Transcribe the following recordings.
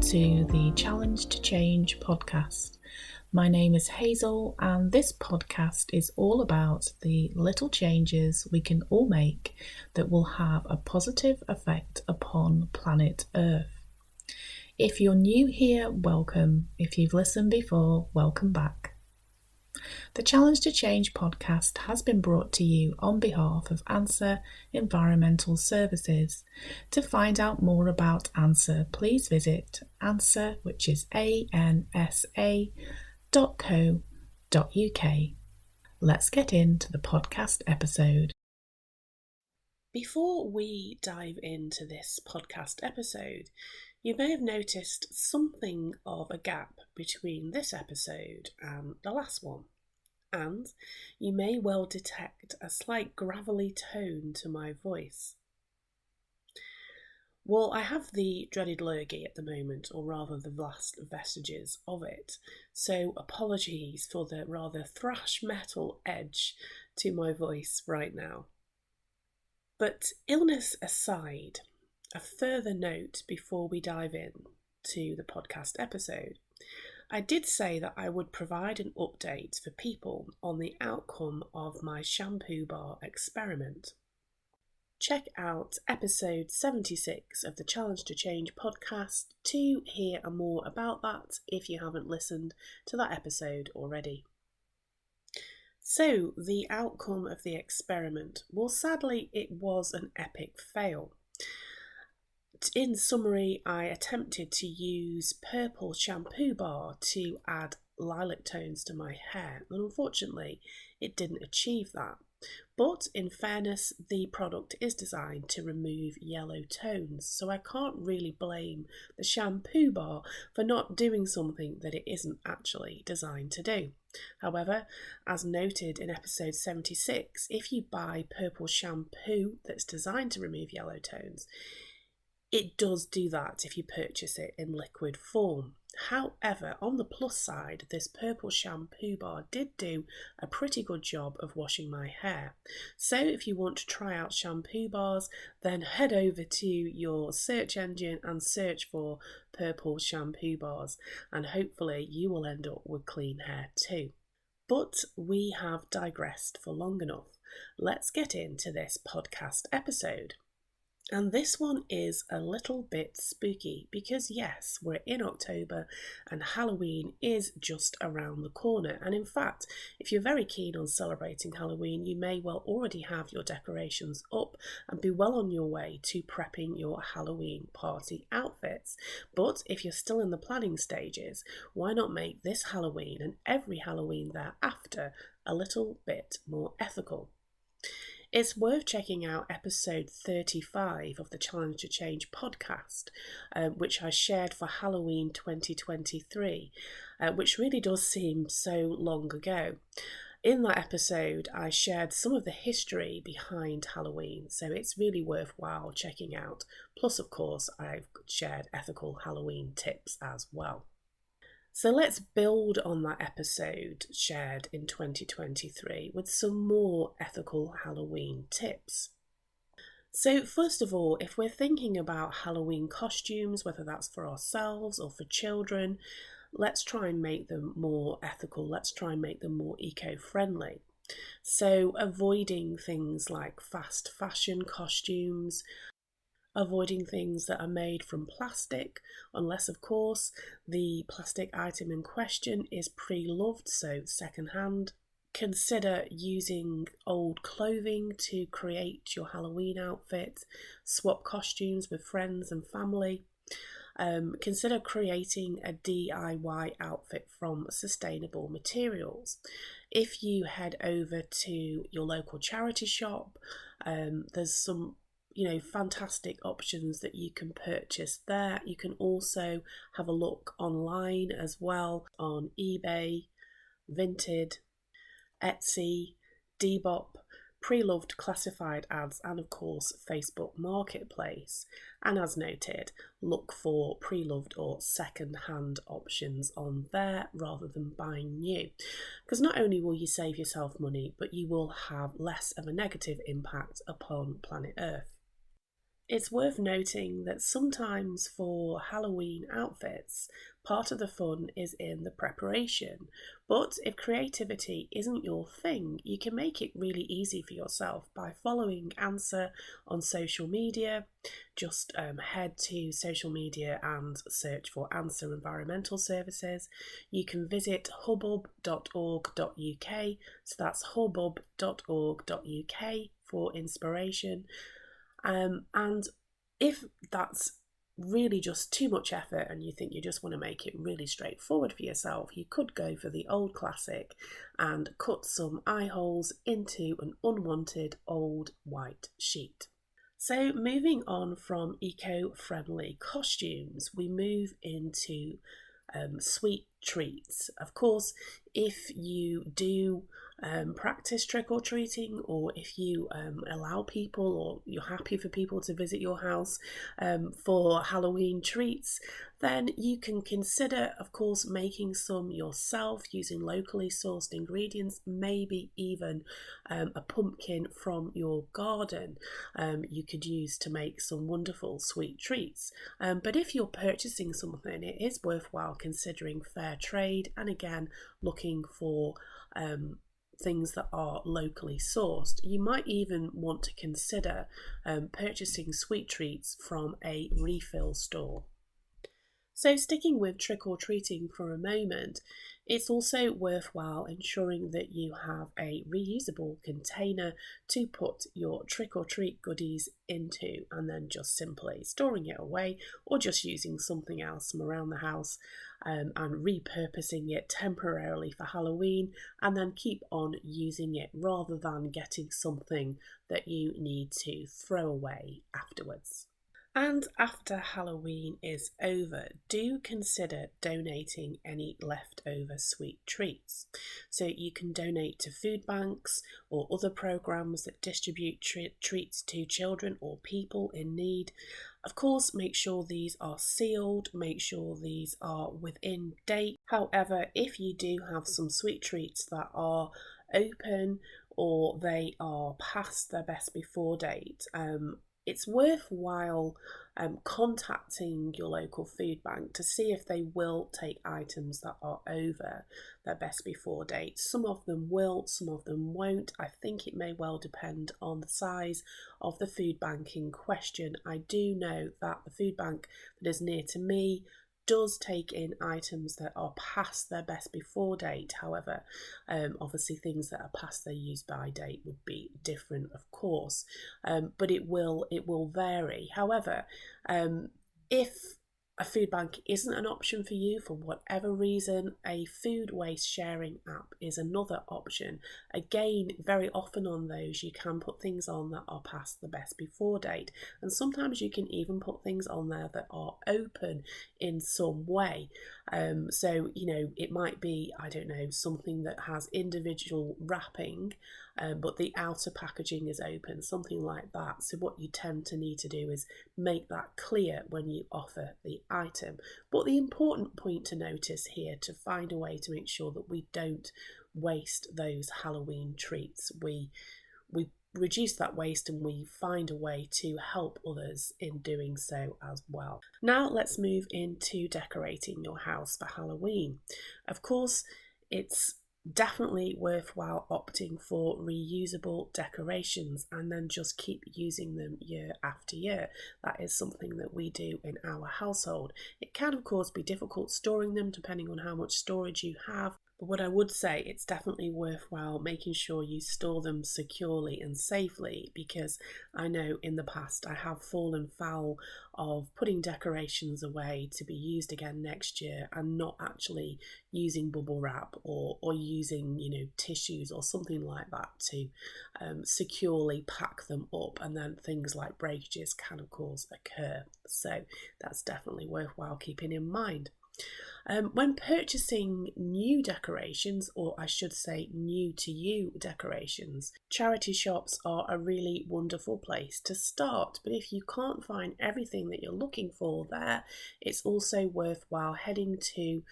to the Challenge to Change podcast. My name is Hazel, and this podcast is all about the little changes we can all make that will have a positive effect upon planet Earth. If you're new here, welcome. If you've listened before, welcome back. The Challenge to Change podcast has been brought to you on behalf of ANSA Environmental Services. To find out more about ANSA, please visit ANSA, which is ansa.co.uk. Let's get into the podcast episode. Before we dive into this podcast episode, you may have noticed something of a gap between this episode and the last one. And you may well detect a slight gravelly tone to my voice. Well, I have the dreaded lurgy at the moment, or rather the last vestiges of it, so apologies for the rather thrash metal edge to my voice right now. But illness aside, a further note before we dive in to the podcast episode. I did say that I would provide an update for people on the outcome of my shampoo bar experiment. Check out episode 76 of the Challenge to Change podcast to hear more about that if you haven't listened to that episode already. So, the outcome of the experiment. Well, sadly, it was an epic fail. In summary, I attempted to use purple shampoo bar to add lilac tones to my hair, and unfortunately it didn't achieve that. But in fairness, the product is designed to remove yellow tones, so I can't really blame the shampoo bar for not doing something that it isn't actually designed to do. However, as noted in episode 76, if you buy purple shampoo that's designed to remove yellow tones, it does do that if you purchase it in liquid form. However, on the plus side, this purple shampoo bar did do a pretty good job of washing my hair. So if you want to try out shampoo bars, then head over to your search engine and search for purple shampoo bars, and hopefully you will end up with clean hair too. But we have digressed for long enough. Let's get into this podcast episode. And this one is a little bit spooky because yes, we're in October and Halloween is just around the corner. And in fact, if you're very keen on celebrating Halloween, you may well already have your decorations up and be well on your way to prepping your Halloween party outfits. But if you're still in the planning stages, why not make this Halloween and every Halloween thereafter a little bit more ethical? It's worth checking out episode 35 of the Challenge to Change podcast, which I shared for Halloween 2023, which really does seem so long ago. In that episode, I shared some of the history behind Halloween, so it's really worthwhile checking out. Plus, of course, I've shared ethical Halloween tips as well. So let's build on that episode shared in 2023 with some more ethical Halloween tips. So first of all, if we're thinking about Halloween costumes, whether that's for ourselves or for children, let's try and make them more ethical. Let's try and make them more eco-friendly. So avoiding things like fast fashion costumes, avoiding things that are made from plastic, unless of course the plastic item in question is pre-loved, so second-hand. Consider using old clothing to create your Halloween outfit. Swap costumes with friends and family. Consider creating a DIY outfit from sustainable materials. If you head over to your local charity shop, there's some fantastic options that you can purchase there. You can also have a look online as well on eBay, Vinted, Etsy, Depop, pre-loved classified ads, and of course Facebook Marketplace. And as noted, look for pre-loved or second-hand options on there rather than buying new, because not only will you save yourself money, but you will have less of a negative impact upon planet Earth. It's worth noting that sometimes for Halloween outfits, part of the fun is in the preparation. But if creativity isn't your thing, you can make it really easy for yourself by following Answer on social media. Just head to social media and search for Answer Environmental Services. You can visit hubbub.org.uk, so that's hubbub.org.uk for inspiration. And if that's really just too much effort and you think you just want to make it really straightforward for yourself, you could go for the old classic and cut some eye holes into an unwanted old white sheet. So moving on from eco-friendly costumes, we move into sweet treats. Of course, if you do practice trick-or-treating, or if you allow people, or you're happy for people to visit your house for Halloween treats, then you can consider, of course, making some yourself using locally sourced ingredients, maybe even a pumpkin from your garden you could use to make some wonderful sweet treats. But if you're purchasing something, it is worthwhile considering fair trade, and again looking for things that are locally sourced. You might even want to consider purchasing sweet treats from a refill store. So sticking with trick-or-treating for a moment, it's also worthwhile ensuring that you have a reusable container to put your trick-or-treat goodies into, and then just simply storing it away or just using something else from around the house and repurposing it temporarily for Halloween, and then keep on using it rather than getting something that you need to throw away afterwards. And after Halloween is over, do consider donating any leftover sweet treats. So you can donate to food banks or other programs that distribute treats to children or people in need. Of course, make sure these are sealed, make sure these are within date. However, if you do have some sweet treats that are open or they are past their best before date, it's worthwhile contacting your local food bank to see if they will take items that are over their best before date. Some of them will, some of them won't. I think it may well depend on the size of the food bank in question. I do know that the food bank that is near to me does take in items that are past their best before date. However, obviously things that are past their use by date would be different, of course, but it will vary. However, if a food bank isn't an option for you for whatever reason, a food waste sharing app is another option. Again, very often on those you can put things on that are past the best before date, and sometimes you can even put things on there that are open in some way. So, you know, it might be, I don't know, something that has individual wrapping, but the outer packaging is open, something like that. So what you tend to need to do is make that clear when you offer the item. But the important point to notice here, to find a way to make sure that we don't waste those Halloween treats, we reduce that waste and we find a way to help others in doing so as well. Now let's move into decorating your house for Halloween. Of course, it's definitely worthwhile opting for reusable decorations and then just keep using them year after year. That is something that we do in our household. It can of course be difficult storing them depending on how much storage you have, but what I would say, it's definitely worthwhile making sure you store them securely and safely, because I know in the past I have fallen foul of putting decorations away to be used again next year and not actually using bubble wrap or using, you know, tissues or something like that to securely pack them up, and then things like breakages can of course occur. So that's definitely worthwhile keeping in mind. When purchasing new decorations, or I should say new to you decorations, charity shops are a really wonderful place to start. But if you can't find everything that you're looking for there, it's also worthwhile heading to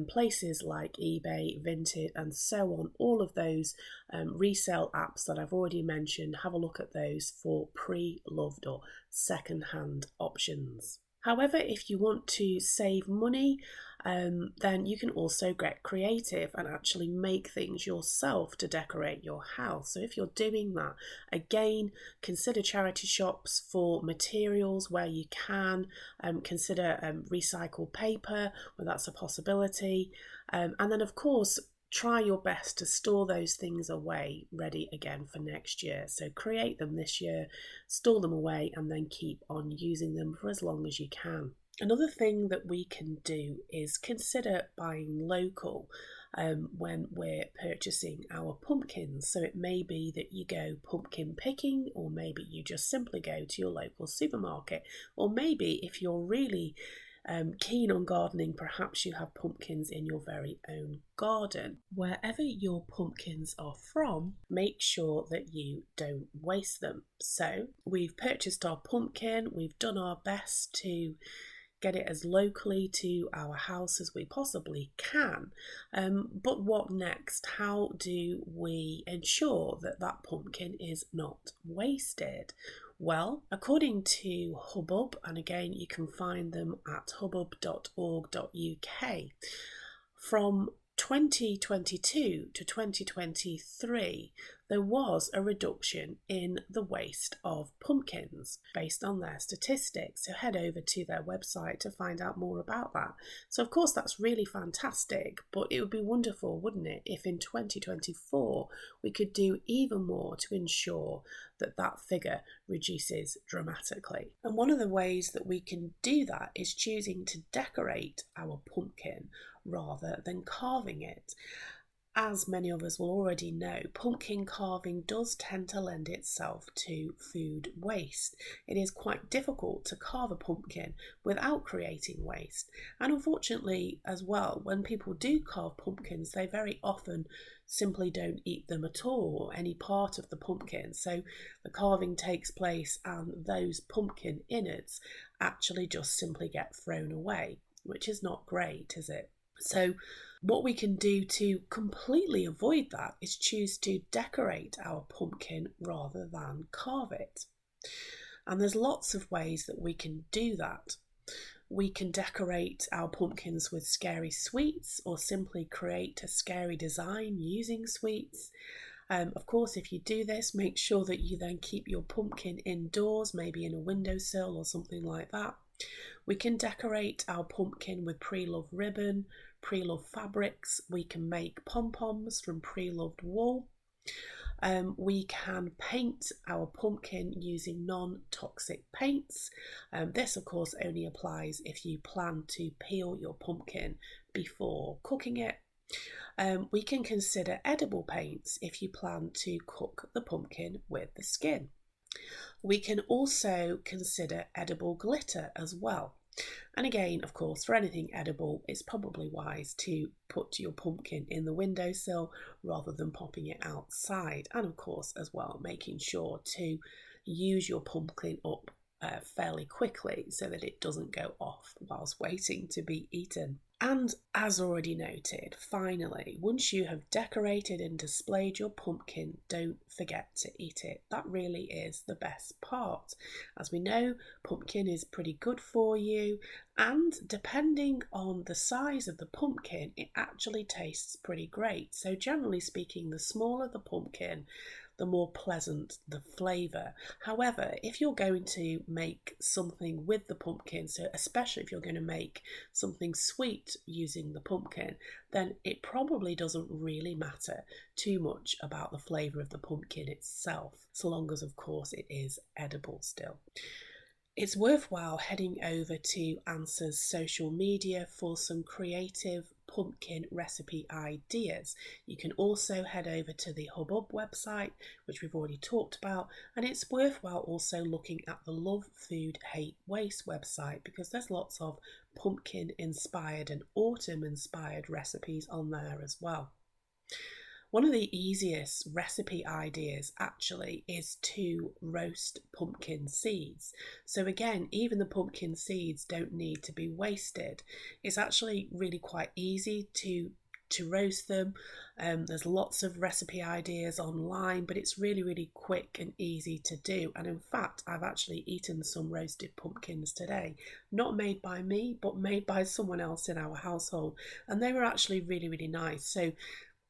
places like eBay, Vinted, and so on. All of those resale apps that I've already mentioned, have a look at those for pre-loved or second-hand options. However, if you want to save money, then you can also get creative and actually make things yourself to decorate your house. So if you're doing that, again, consider charity shops for materials where you can. Consider recycled paper where that's a possibility. And then, of course, try your best to store those things away ready again for next year. So create them this year, store them away, and then keep on using them for as long as you can. Another thing that we can do is consider buying local when we're purchasing our pumpkins. So it may be that you go pumpkin picking, or maybe you just simply go to your local supermarket, or maybe if you're really keen on gardening, perhaps you have pumpkins in your very own garden. Wherever your pumpkins are from, make sure that you don't waste them. So we've purchased our pumpkin, we've done our best to get it as locally to our house as we possibly can. But what next? How do we ensure that that pumpkin is not wasted? Well, according to Hubbub, and again you can find them at hubbub.org.uk, from 2022 to 2023, there was a reduction in the waste of pumpkins based on their statistics. So head over to their website to find out more about that. So of course that's really fantastic, but it would be wonderful, wouldn't it, if in 2024 we could do even more to ensure that that figure reduces dramatically. And one of the ways that we can do that is choosing to decorate our pumpkin rather than carving it. As many of us will already know, pumpkin carving does tend to lend itself to food waste. It is quite difficult to carve a pumpkin without creating waste. And unfortunately as well, when people do carve pumpkins, they very often simply don't eat them at all, or any part of the pumpkin. So the carving takes place and those pumpkin innards actually just simply get thrown away, which is not great, is it? So what we can do to completely avoid that is choose to decorate our pumpkin rather than carve it. And there's lots of ways that we can do that. We can decorate our pumpkins with scary sweets, or simply create a scary design using sweets. Of course, if you do this, make sure that you then keep your pumpkin indoors, maybe in a windowsill or something like that. We can decorate our pumpkin with pre-loved ribbon, pre-loved fabrics. We can make pom-poms from pre-loved wool. We can paint our pumpkin using non-toxic paints. This of course only applies if you plan to peel your pumpkin before cooking it. We can consider edible paints if you plan to cook the pumpkin with the skin. We can also consider edible glitter as well. And again, of course, for anything edible, it's probably wise to put your pumpkin in the windowsill rather than popping it outside. And of course, as well, making sure to use your pumpkin up fairly quickly so that it doesn't go off whilst waiting to be eaten. And as already noted, finally, once you have decorated and displayed your pumpkin, don't forget to eat it. That really is the best part. As we know, pumpkin is pretty good for you, and depending on the size of the pumpkin, it actually tastes pretty great. So generally speaking, the smaller the pumpkin, the more pleasant the flavour. However, if you're going to make something with the pumpkin, so especially if you're going to make something sweet using the pumpkin, then it probably doesn't really matter too much about the flavour of the pumpkin itself, so long as of course it is edible still. It's worthwhile heading over to Answer's social media for some creative pumpkin recipe ideas. You can also head over to the Hubbub website, which we've already talked about, and it's worthwhile also looking at the Love Food Hate Waste website, because there's lots of pumpkin inspired and autumn inspired recipes on there as well. One of the easiest recipe ideas actually is to roast pumpkin seeds. So, again, even the pumpkin seeds don't need to be wasted. It's actually really quite easy to roast them. There's lots of recipe ideas online, but it's really, really quick and easy to do. And in fact, I've actually eaten some roasted pumpkins today, not made by me, but made by someone else in our household. And they were actually really, really nice. So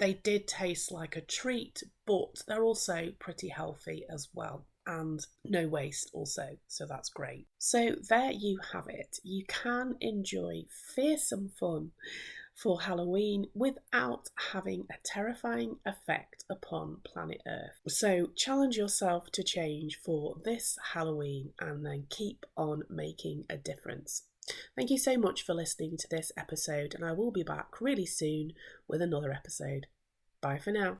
they did taste like a treat, but they're also pretty healthy as well. And no waste, also, so that's great. So, there you have it. You can enjoy fearsome fun for Halloween without having a terrifying effect upon planet Earth. So challenge yourself to change for this Halloween and then keep on making a difference. Thank you so much for listening to this episode, and I will be back really soon with another episode. Bye for now.